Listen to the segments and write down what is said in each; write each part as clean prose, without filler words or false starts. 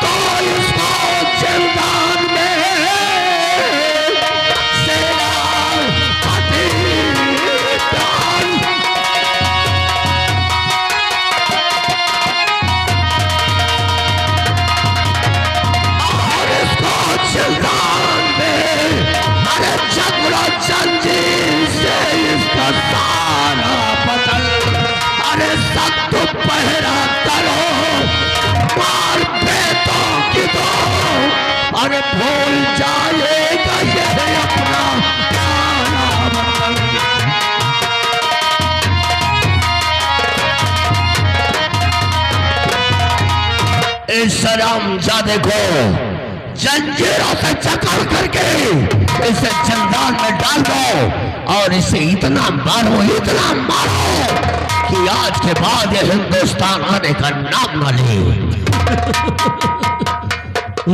तो इसको जिंदान में सेनापति डाल। और इसको जिंदान में अरे जबरा जंजीर से इसका सारा बदल अरे सख्त पहरा करो मार बेटों की दो अरे भूल जाएगा ये अपना सारा बदल। इस हरामजादे को जंजीरों से जकड़ करके इसे जिंदान में डाल दो और इसे इतना मारो कि आज के बाद ये हिंदुस्तान आने का नाम न ले।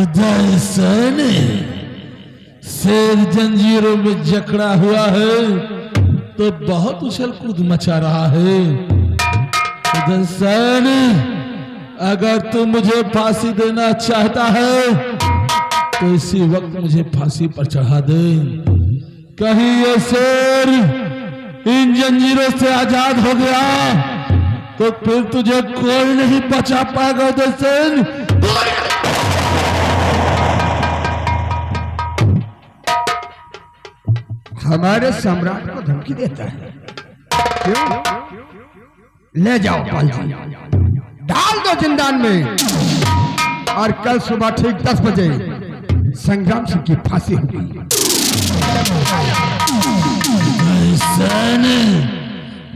उदयसन शेर जंजीरों में जकड़ा हुआ है तो बहुत उछल कूद मचा रहा है। उदयसन अगर तू मुझे फांसी देना चाहता है तो इसी वक्त मुझे फांसी पर चढ़ा दे। कहीं ये शेर इन जंजीरों से आजाद हो गया तो फिर तुझे कोई नहीं बचा पाएगा। उदयसन हमारे सम्राट को धमकी देता है। क्यों? ले जाओ पाल जी, डाल दो जिंदान में और कल सुबह ठीक 10 बजे संग्राम सिंह की फांसी होगी।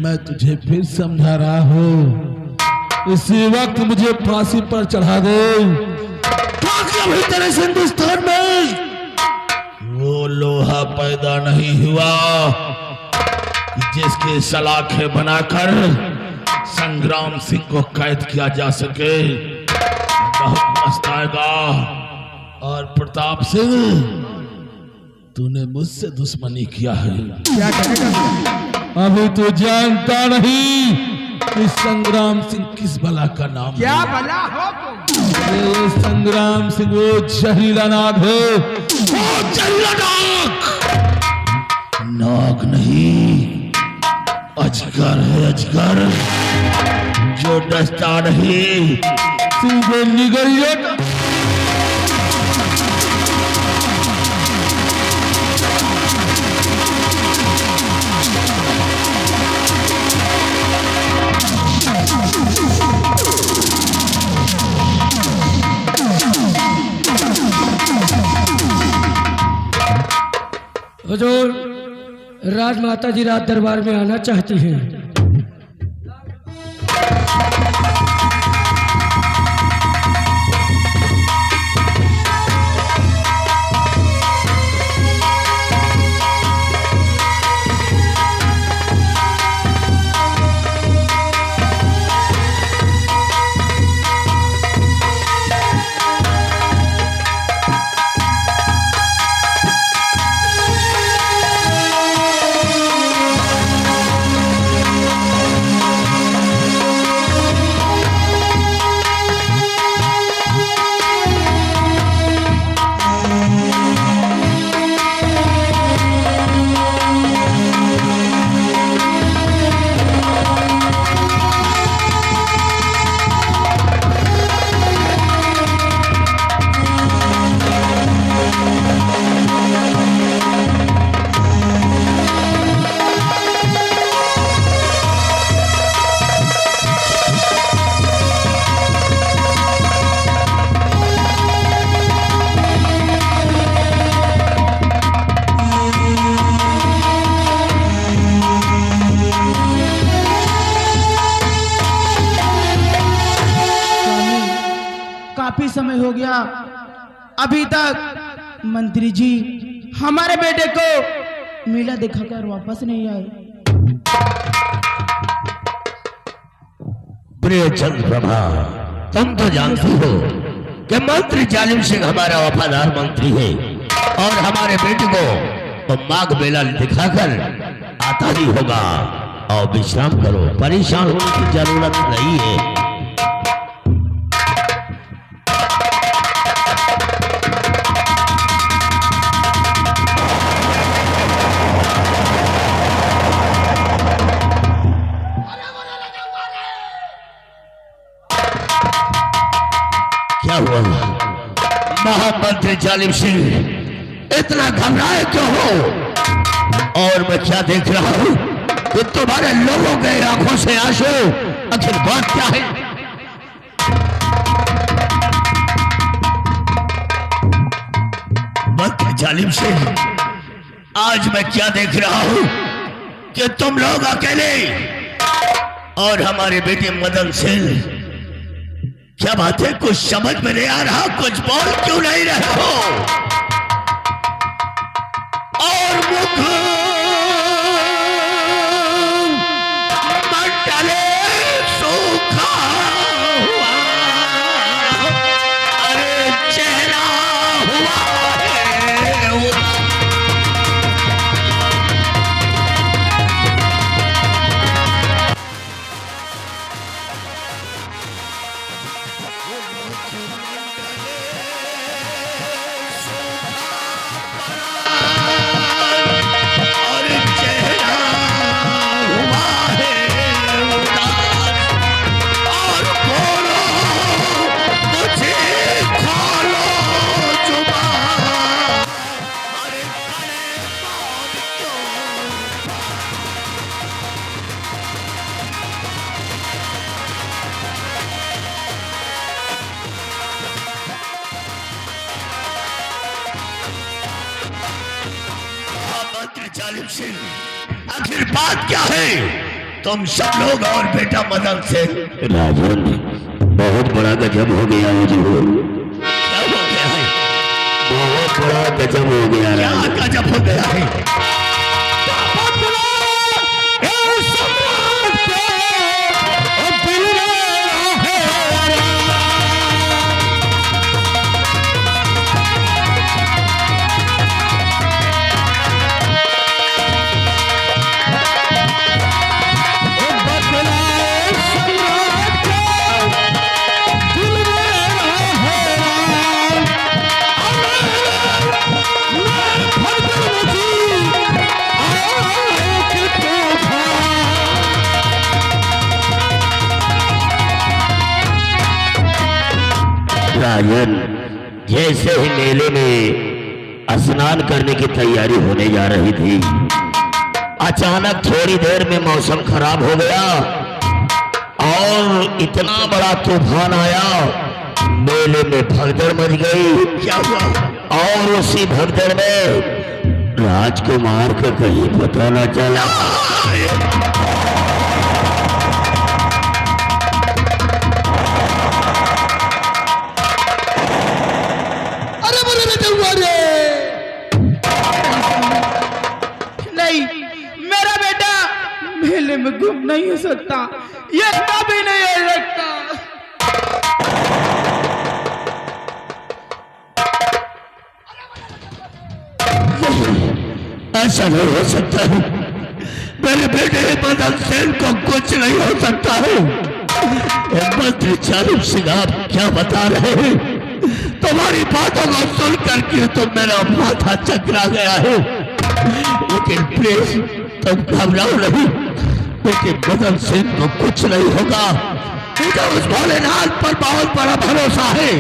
मैं तुझे फिर समझा रहा हूँ, इसी वक्त मुझे फांसी पर चढ़ा दे। तेरे हिंदुस्तान में वो लोहा पैदा नहीं हुआ जिसके सलाखें बनाकर संग्राम सिंह को कैद किया जा सके। बहुत पछताएगा। और प्रताप सिंह तूने मुझसे दुश्मनी किया है। क्या करेगा? अभी तू जानता नहीं कि संग्राम सिंह किस बला का नाम क्या है। बला हो तुम? ये संग्राम सिंह वो जहरीला नाग है। वो जहरीला नाग नाग नहीं अजगर है। अजगर जो डसता नहीं सीधे निगलिए। हुजूर, राजमाता जी रात दरबार में आना चाहती हैं। काफी समय हो गया, अभी तक मंत्री जी हमारे बेटे को मेला दिखाकर वापस नहीं आए। प्रिय चंद्रप्रभा, तुम तो जानती हो कि मंत्री जालिम सिंह हमारा वफादार मंत्री है और हमारे बेटे को तो माघ मेला दिखाकर आता ही होगा। और विश्राम करो, परेशान होने की जरूरत नहीं है। हुआ महामंत्री जालिम सिंह, इतना घबराए क्यों हो? और मैं क्या देख रहा हूं कि तुम्हारे लोगों के आंखों से आंसू, आखिर बात क्या है? मंत्री जालिम सिंह, आज मैं क्या देख रहा हूं कि तुम लोग अकेले और हमारे बेटे मदन सिंह, क्या बात है? कुछ समझ में नहीं आ रहा, कुछ बोल क्यों नहीं रहे हो? और मुख मंडले सूखा हुआ, अरे चेहरा हुआ है जालिम सिंह, आखिर बात क्या है? तुम सब लोग और बेटा मदन सिंह। राजन, बहुत बड़ा गजब हो गया है जी। क्या हो गया है? बहुत बड़ा गजब हो गया है। क्या गजब हो गया है? राजन, जैसे ही मेले में स्नान करने की तैयारी होने जा रही थी, अचानक थोड़ी देर में मौसम खराब हो गया और इतना बड़ा तूफान आया, मेले में भगदड़ मच गई। क्या हुआ? और उसी भगदड़ में राजकुमार को कहीं पता न चला। नहीं, मेरा बेटा मेले में गुम नहीं हो सकता, ये कभी नहीं हो सकता। ऐसा नहीं हो सकता है, मेरे बेटे मदन सेन को कुछ नहीं हो सकता है। मंत्री जालिम सिंह, आप क्या बता रहे हैं? तुम्हारी बातों को सुन करके तो मेरा माथा चकरा गया है, लेकिन प्लीज तुम घबराओ नहीं, लेकिन मदन सिंह को कुछ नहीं होगा। मुझे उस भोलेनाथ पर बहुत बड़ा भरोसा है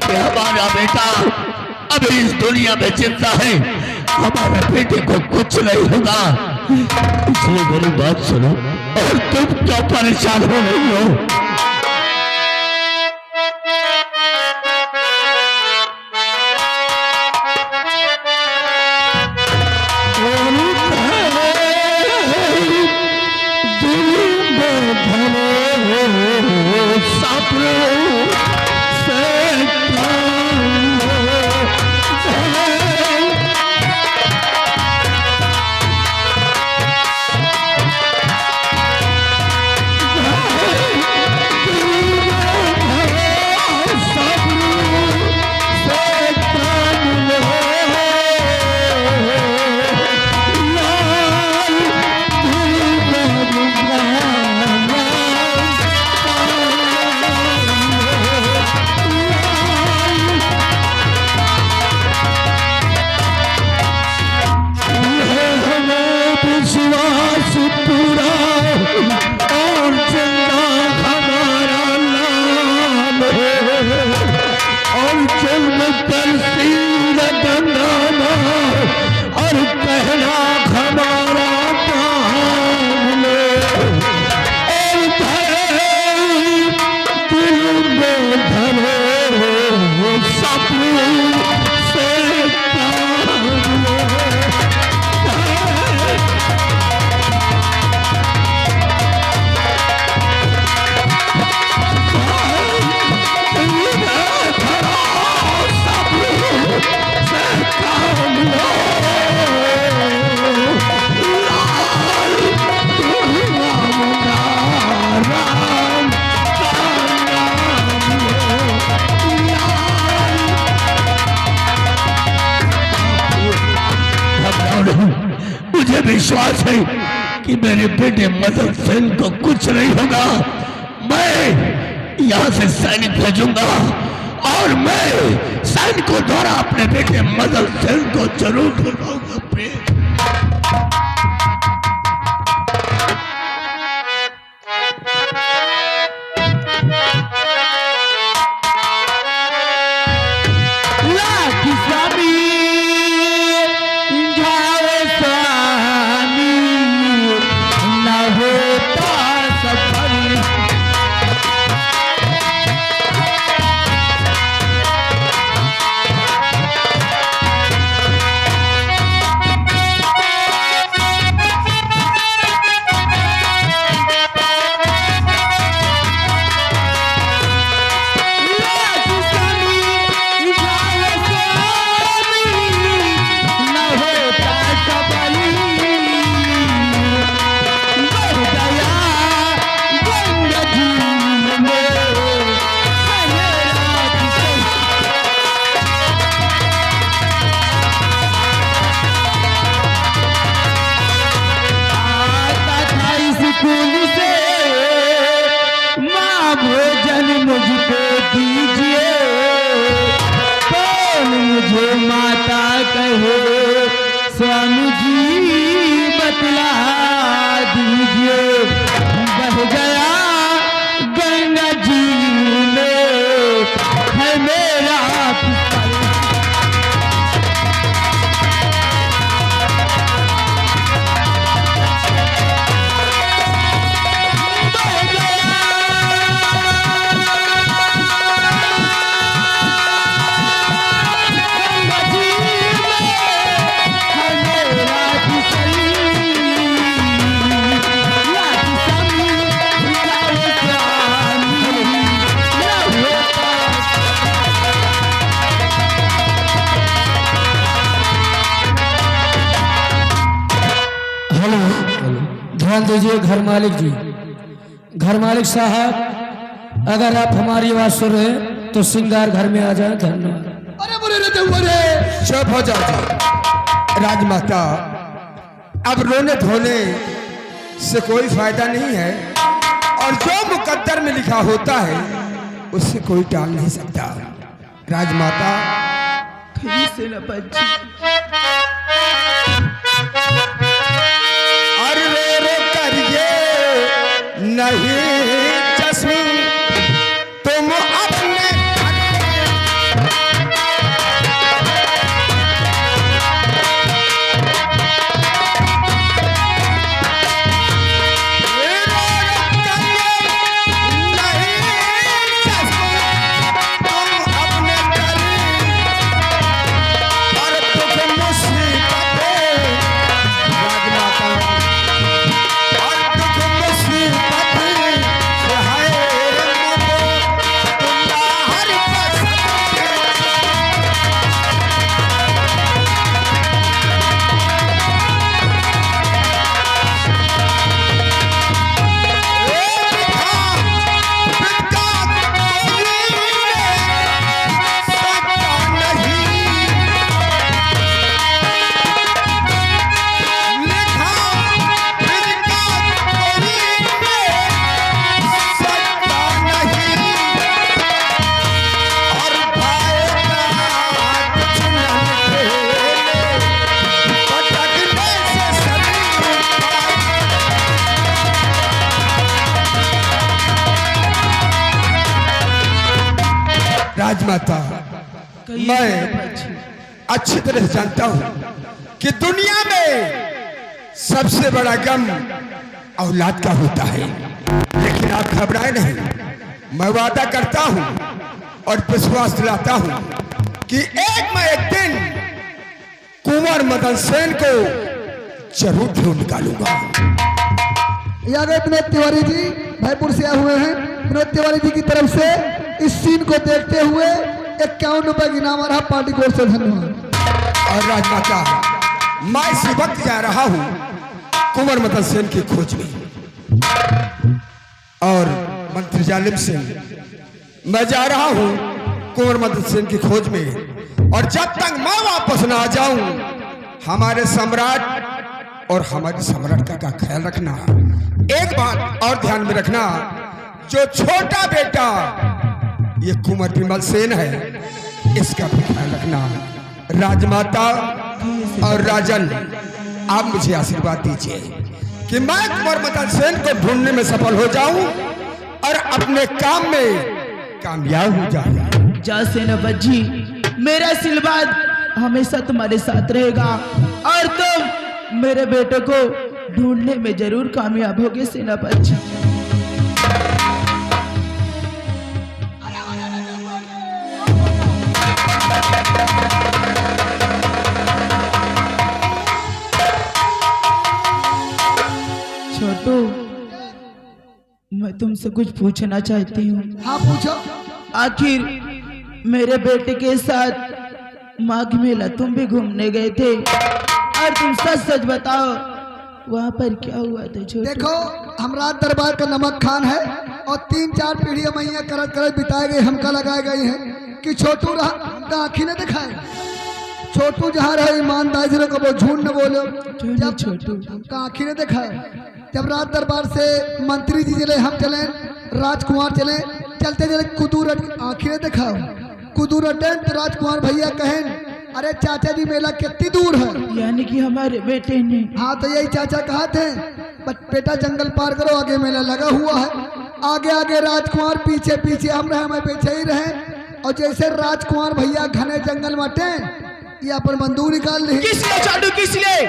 कि हमारा बेटा अभी इस दुनिया में जिंदा है, हमारे बेटे को कुछ नहीं होगा। इसलिए मेरी बात सुनो, और तुम क्यों परेशान हो रही हो? विश्वास है कि मेरे बेटे मदन सेन को कुछ नहीं होगा। मैं यहाँ से सैनिक भेजूंगा और मैं सैनिकों द्वारा अपने बेटे मदन सेन को जरूर ढूंढूंगा। स्वामी जी बतला दीजिए, बह गया गंगा जी में है मेरा ध्यान दीजिए घर मालिक जी, घर मालिक साहब, अगर आप हमारी आवाज सुन रहे हैं तो सिंगार घर में आ जाए। धन्यवाद। अरे बोले रे चुप हो जाओ राजमाता, अब रोने धोने से कोई फायदा नहीं है और जो मुकद्दर में लिखा होता है उससे कोई टाल नहीं सकता। राजमाता फिर से न बच्ची नहीं जस्मी तुम अपने राजमाता, मैं अच्छी तरह जानता हूं कि दुनिया में सबसे बड़ा गम औलाद का होता है, लेकिन आप घबराए नहीं। मैं वादा करता हूं और विश्वास दिलाता हूं कि एक दिन कुंवर मदन सेन को जरूर ढूंढ निकालूंगा। यहाँ गए विनोद तिवारी जी भाईपुर से आए हुए हैं। विनोद तिवारी जी की तरफ से इस सीन को देखते हुए 51 रुपए की इनाम आ रहा पार्टी की ओर से। धन्यवाद। और राजमाता, मैं इसी वक्त जा रहा हूं कुंवर मदन सेन की खोज में, और मंत्री जालिम सिंह मैं जा रहा हूं कुंवर मदन सेन की खोज में, और जब तक मैं वापस ना आ जाऊं हमारे सम्राट और हमारी सम्राट का ख्याल रखना। एक बात और ध्यान में रखना, जो छोटा बेटा ये कुंवर विमल सेन है, इसका भी ख्याल रखना। राजमाता और राजन, आप मुझे आशीर्वाद दीजिए कि मैं कुंवर विमल सेन को ढूंढने में सफल हो जाऊं और अपने काम में कामयाब हो जाऊं। जा सेनापति जी, मेरा आशीर्वाद हमेशा तुम्हारे साथ रहेगा और तुम मेरे बेटे को ढूंढने में जरूर कामयाब होगे सेनापति जी। छोटू, मैं तुमसे कुछ पूछना चाहती हूँ। हाँ पूछो। आखिर मेरे बेटे के साथ माघ मेला तुम भी घूमने गए थे और तुम सच सच बताओ वहाँ पर क्या हुआ था छोटू? देखो, हमरा दरबार का नमक खान है और 3-4 पीढ़ियां मैया करत करत बिताए गए, हमका लगाए गई हैं कि छोटू रहा, हमका आँखी ने दिखाए। छोटू जहाँ रहे ईमानदारी से कबो झूठ न बोलो, जब छोटू हमका आँखी ने दिखाए। जब रात दरबार से मंत्री जी चले, हम चले, राजकुमार चले, चलते चले कुदूर आँखी ने दिखाओ। कुदूर अटेन तो राजकुमार भैया कहें, अरे चाचा जी मेला कितनी दूर है? यानी कि हमारे बेटे ने। हाँ तो यही चाचा कहा थे, बेटा जंगल पार करो, आगे मेला लगा हुआ है। आगे आगे राजकुमार, पीछे पीछे हम रहे, हमें पीछे ही रहे। और जैसे राजकुमार भैया घने जंगल में अटे, ये अपन बंदूक निकाल ली। किस लिए छोटू, किस लिए?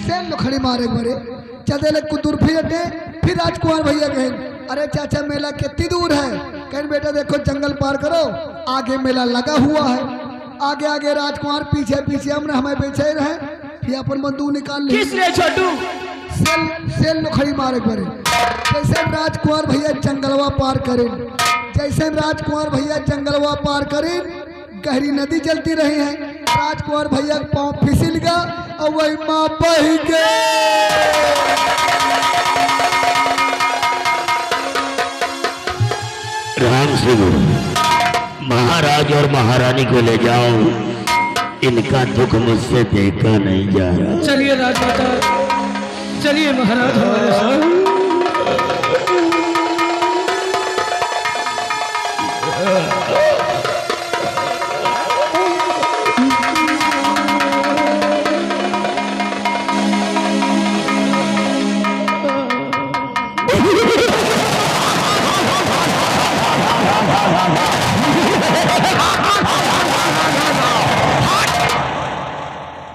सेम लखड़ी मारे मरे चलते लग कुदूर फिर अटे। फिर राजकुमार भैया कहे, अरे चाचा मेला कितनी दूर है? कहें बेटा देखो जंगल पार करो, आगे मेला लगा हुआ है। आगे आगे राजकुमार, पीछे पीछे हमने, हमें पीछे ही रहे। फिर अपन बंदूक निकाल ली। किस लिए छोटू? सेल लखड़ी मारे पड़े। जैसे राजकुमार भैया जंगलवा पार करे, जैसे राजकुमार भैया जंगलवा पार करे, गहरी नदी चलती रही है। राजकुमार भैया पाँव फिसल गया और वही माँ बह गए। राम सिंह, महाराज और महारानी को ले जाओ, इनका दुख मुझसे देखा नहीं जा रहा। चलिए राजमाता, चलिए महाराज हमारे साथ।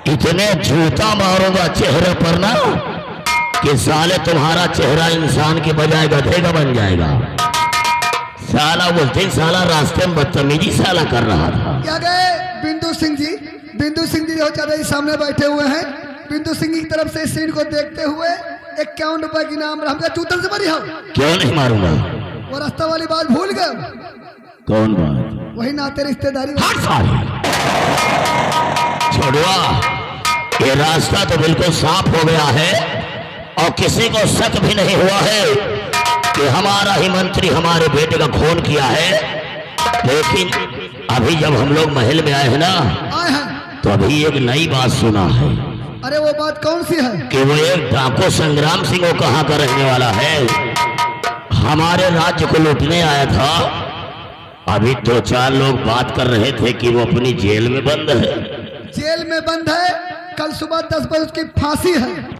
इतने जूता मारूंगा चेहरे पर ना कि साले तुम्हारा चेहरा इंसान के बजाय गधे का बन जाएगा। साला उस दिन साला रास्ते में बदतमीजी साला कर रहा था। क्या गए बिंदु सिंह जी? बिंदु सिंह जी जो चाचा जी सामने बैठे हुए हैं, बिंदु सिंह की तरफ से इस सीन को देखते हुए 51 रुपए की नाम, हमका जूतन से मरी हो। क्यों नहीं मारूंगा? वो रास्ता वाली बात भूल गए? कौन बात? वही नाते रिश्तेदारी। हट साले, छोड़वा, ये रास्ता तो बिल्कुल साफ हो गया है और किसी को शक भी नहीं हुआ है कि हमारा ही मंत्री हमारे बेटे का खून किया है। लेकिन अभी जब हम लोग महल में आए हैं ना, आए हैं तो अभी एक नई बात सुना है। अरे वो बात कौन सी है? कि वो एक डाकू संग्राम सिंह वो कहाँ का रहने वाला है, हमारे राज्य को लूटने आया था। अभी 2-4 लोग बात कर रहे थे कि वो अपनी जेल में बंद है। जेल में बंद है, कल सुबह 10 बजे उसकी फांसी है।